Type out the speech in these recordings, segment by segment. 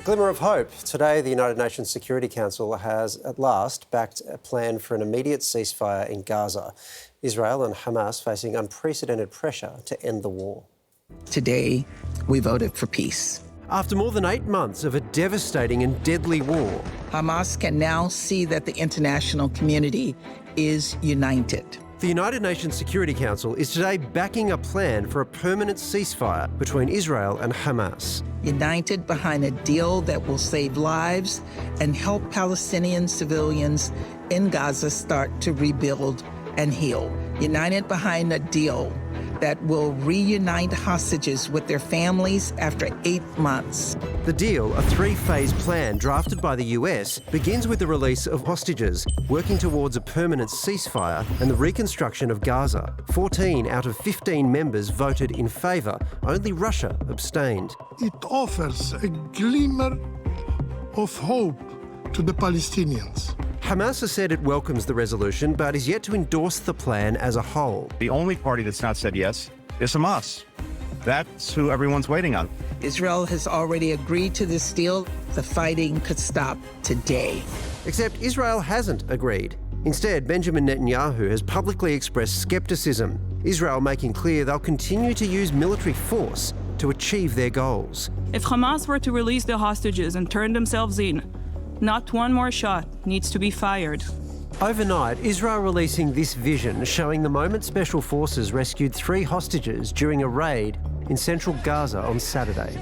Glimmer of hope. Today, the United Nations Security Council has at last backed a plan for an immediate ceasefire in Gaza. Israel and Hamas facing unprecedented pressure to end the war. Today, we voted for peace. After more than 8 months of a devastating and deadly war, Hamas can now see that the international community is united. the United Nations Security Council is today backing a plan for a permanent ceasefire between Israel and Hamas. United behind a deal that will save lives and help Palestinian civilians in Gaza start to rebuild and heal. United behind a deal that will reunite hostages with their families after 8 months. The deal, a 3-phase plan drafted by the US, begins with the release of hostages, working towards a permanent ceasefire and the reconstruction of Gaza. 14 out of 15 members voted in favour. Only Russia abstained. It offers a glimmer of hope to the Palestinians. Hamas has said it welcomes the resolution, but is yet to endorse the plan as a whole. The only party that's not said yes is Hamas. That's who everyone's waiting on. Israel has already agreed to this deal. The fighting could stop today. Except Israel hasn't agreed. Instead, Benjamin Netanyahu has publicly expressed scepticism. Israel making clear they'll continue to use military force to achieve their goals. If Hamas were to release the hostages and turn themselves in, not one more shot needs to be fired. Overnight, Israel releasing this vision showing the moment Special Forces rescued 3 hostages during a raid in central Gaza on Saturday.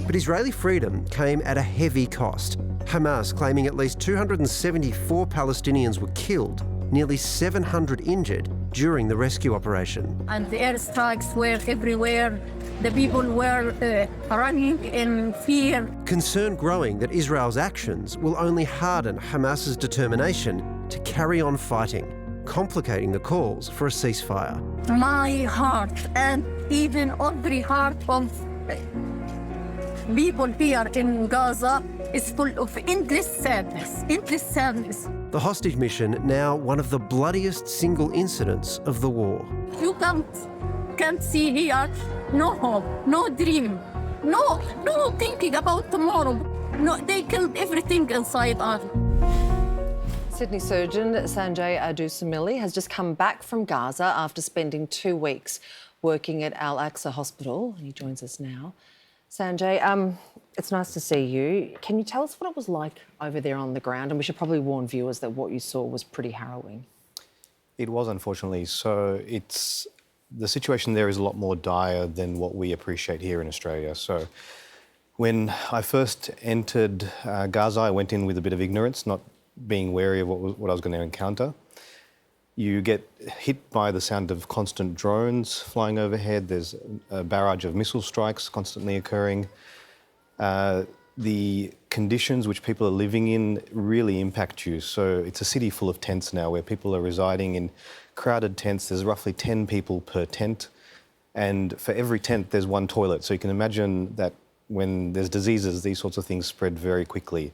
But Israeli freedom came at a heavy cost. Hamas claiming at least 274 Palestinians were killed, nearly 700 injured during the rescue operation. And the airstrikes were everywhere. The people were running in fear. Concern growing that Israel's actions will only harden Hamas's determination to carry on fighting, complicating the calls for a ceasefire. My heart and even every heart of people here in Gaza is full of endless sadness, endless sadness. The hostage mission now one of the bloodiest single incidents of the war. You can't see here no hope, no dream, no thinking about tomorrow. No, they killed everything inside us. Sydney surgeon Sanjay Adusumilli has just come back from Gaza after spending 2 weeks working at Al-Aqsa Hospital. He joins us now. Sanjay, it's nice to see you. Can you tell us what it was like over there on the ground? And we should probably warn viewers that what you saw was pretty harrowing. It was, unfortunately. So the situation there is a lot more dire than what we appreciate here in Australia. So when I first entered Gaza, I went in with a bit of ignorance, not being wary of what I was going to encounter. You get hit by the sound of constant drones flying overhead. There's a barrage of missile strikes constantly occurring. The conditions which people are living in really impact you. So it's a city full of tents now where people are residing in crowded tents. There's roughly 10 people per tent. And for every tent, there's one toilet. So you can imagine that when there's diseases, these sorts of things spread very quickly.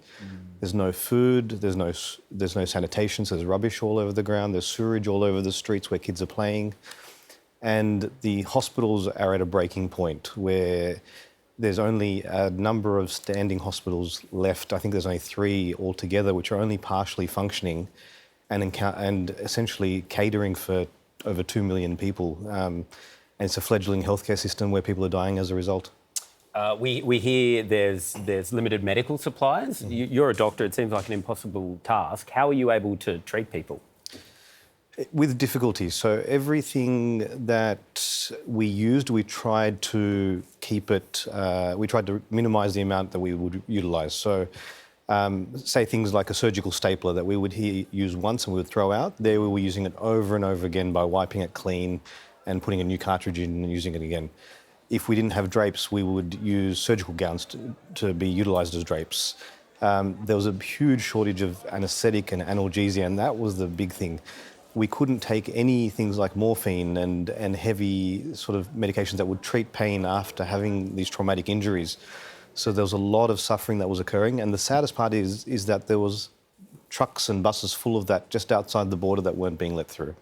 There's no food, there's no sanitation, so there's rubbish all over the ground, there's sewage all over the streets where kids are playing. And the hospitals are at a breaking point where there's only a number of standing hospitals left. I think there's only 3 altogether, which are only partially functioning and essentially catering for over 2 million people. And it's a fledgling healthcare system where people are dying as a result. We hear there's limited medical supplies. You're a doctor. It seems like an impossible task. How are you able to treat people? With difficulty. So everything that we used, we tried to keep it, we tried to minimise the amount that we would utilise. So say things like a surgical stapler that we would use once and we would throw out. There we were using it over and over again by wiping it clean and putting a new cartridge in and using it again. If we didn't have drapes, we would use surgical gowns to be utilised as drapes. There was a huge shortage of anaesthetic and analgesia, and that was the big thing. We couldn't take any things like morphine and heavy sort of medications that would treat pain after having these traumatic injuries. So there was a lot of suffering that was occurring, and the saddest part is that there was trucks and buses full of that just outside the border that weren't being let through.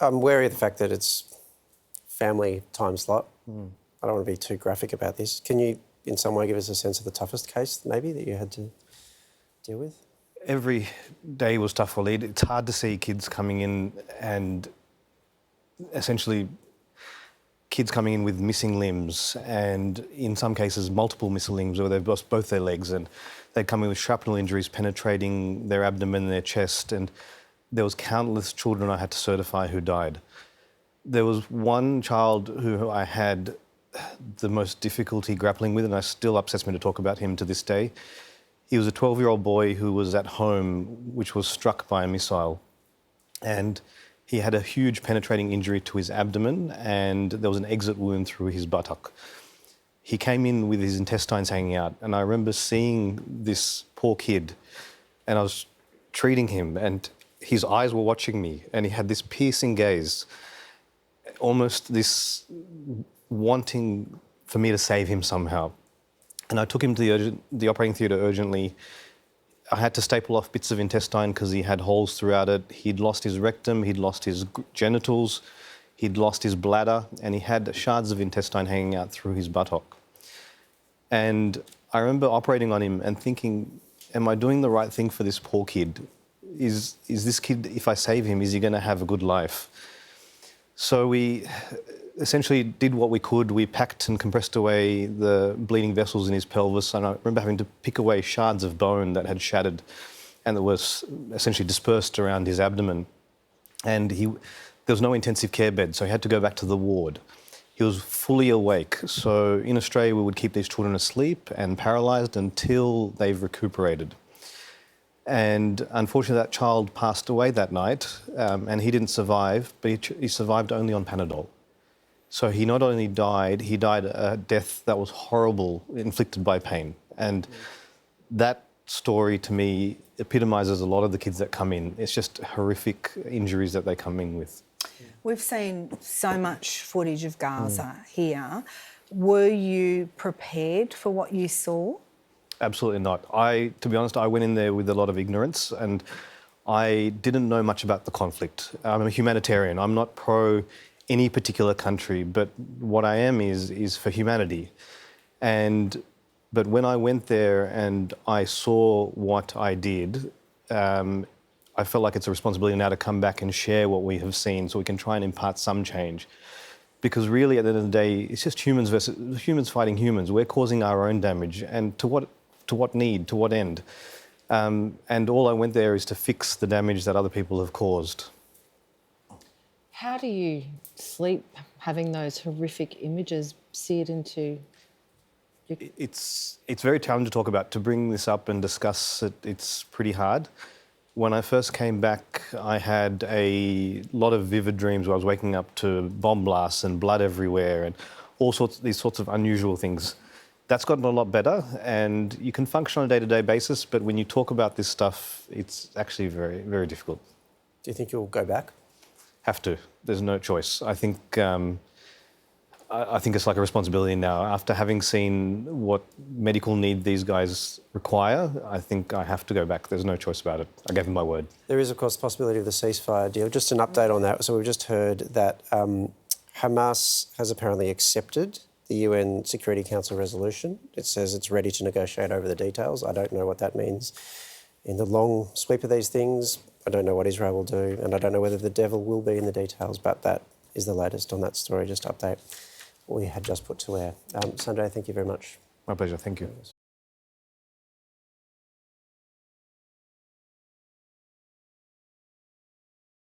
I'm wary of the fact that it's family time slot. I don't want to be too graphic about this. Can you, in some way, give us a sense of the toughest case, maybe, that you had to deal with? Every day was tough, Waleed. It's hard to see kids coming in and essentially kids coming in with missing limbs, and in some cases multiple missing limbs, where they've lost both their legs, and they'd come in with shrapnel injuries penetrating their abdomen and their chest, and there was countless children I had to certify who died. There was one child who I had the most difficulty grappling with, and it still upsets me to talk about him to this day. He was a 12-year-old boy who was at home, which was struck by a missile, and he had a huge penetrating injury to his abdomen, and there was an exit wound through his buttock. He came in with his intestines hanging out, and I remember seeing this poor kid, and I was treating him, and his eyes were watching me, and he had this piercing gaze, almost this wanting for me to save him somehow. And I took him to the operating theatre urgently. I had to staple off bits of intestine because he had holes throughout it. He'd lost his rectum, he'd lost his genitals, he'd lost his bladder, and he had shards of intestine hanging out through his buttock. And I remember operating on him and thinking, am I doing the right thing for this poor kid? Is this kid, if I save him, is he going to have a good life? So we essentially did what we could. We packed and compressed away the bleeding vessels in his pelvis, and I remember having to pick away shards of bone that had shattered and that was essentially dispersed around his abdomen. And there was no intensive care bed, so he had to go back to the ward. He was fully awake. So in Australia, we would keep these children asleep and paralysed until they've recuperated. And unfortunately, that child passed away that night, and he didn't survive, but he survived only on Panadol. So he not only died, he died a death that was horrible, inflicted by pain. And that story, to me, epitomises a lot of the kids that come in. It's just horrific injuries that they come in with. We've seen so much footage of Gaza here. Were you prepared for what you saw? Absolutely not. To be honest, I went in there with a lot of ignorance, and I didn't know much about the conflict. I'm a humanitarian. I'm not pro any particular country, but what I am is for humanity. But when I went there and I saw what I did, I felt like it's a responsibility now to come back and share what we have seen so we can try and impart some change. Because really, at the end of the day, it's just humans fighting humans. We're causing our own damage, and to what need, to what end? And all I went there is to fix the damage that other people have caused. How do you sleep having those horrific images seared into your... It's very challenging to talk about. To bring this up and discuss it, it's pretty hard. When I first came back, I had a lot of vivid dreams where I was waking up to bomb blasts and blood everywhere and these sorts of unusual things. That's gotten a lot better, and you can function on a day-to-day basis, but when you talk about this stuff, it's actually very, very difficult. Do you think you'll go back? Have to. There's no choice. I think it's like a responsibility now. After having seen what medical need these guys require, I think I have to go back. There's no choice about it. I gave him my word. There is, of course, the possibility of the ceasefire deal. Just an update on that. So we've just heard that Hamas has apparently accepted the UN Security Council resolution. It says it's ready to negotiate over the details. I don't know what that means in the long sweep of these things. I don't know what Israel will do, and I don't know whether the devil will be in the details, but that is the latest on that story. Just to update what we had just put to air. Sanjay, thank you very much. My pleasure. Thank you.